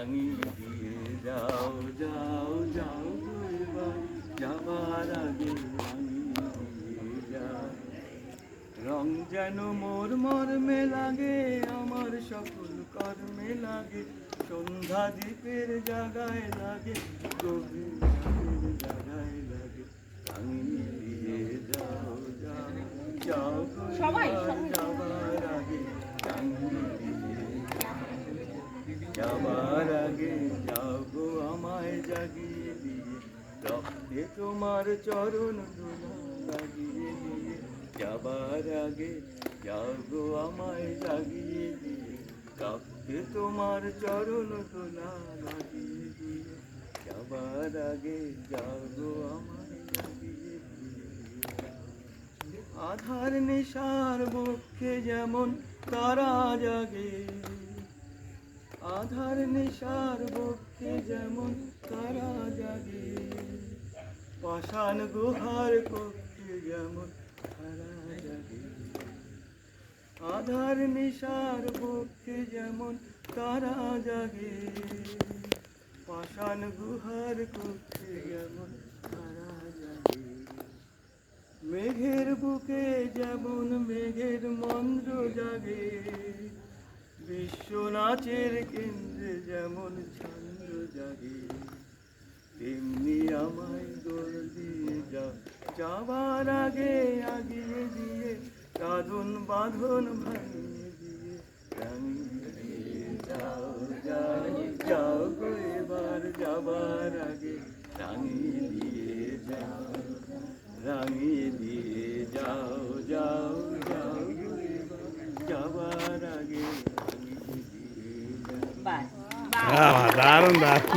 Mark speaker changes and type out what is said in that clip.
Speaker 1: রাঙিয়ে দিয়ে যাও যাও যাও গো এবার যাবার আগে রাঙিয়ে দিয়ে যাও। রং যেন মোর মর্মে লাগে, আমার সকল কর্মে লাগে, সন্ধ্যা দ্বীপের জাগায় লাগে, গভীর রাতের জাগায় লাগে। রাঙিয়ে দিয়ে যাও যাও যাও গো এবার যাবার আগে রাঙিয়ে দিয়ে যাবার আগে যাও গো আমায় জাগিয়ে দিয়ে, রক্তে তোমার চরণ ধুলা লাগিয়ে দিয়ে। যাবার আগে যাও গো আমায় জাগিয়ে দিয়ে, রক্তে তোমার চরণ ধুলা লাগিয়ে দিয়ে। যাবার আগে যাও গো আমায় জাগিয়ে দিয়ে। আধার নিশার বক্ষে যেমন তারা জাগে, আধার নিশার বক্ষে যেমন তারা জাগে, পাষাণ গুহার কক্ষে যেমন তারা জাগে। আধার নিশার বক্ষে যেমন তারা জাগে, পাষাণ গুহার কক্ষে যেমন তারা জাগে। মেঘের বুকে যেমন মেঘের মন্দ্র জাগে, বিশ্বনাচের কেন্দ্রে যেমন ছন্দ জাগে, তেমনি আমায় দোল দিয়ে যাও যাবার আগে আগিয়ে দিয়ে, সাধন বাঁধন ভাঙিয়ে দিয়ে। রাঙিয়ে দিয়ে যাও যাও যাও গো এবার যাবার আগে রাঙিয়ে দিয়ে যাও, রাঙিয়ে দিয়ে যাও যাও যাও গো এবার যাবার আগে রাঙিয়ে দিয়ে যাও।
Speaker 2: দারুণ দারুণ।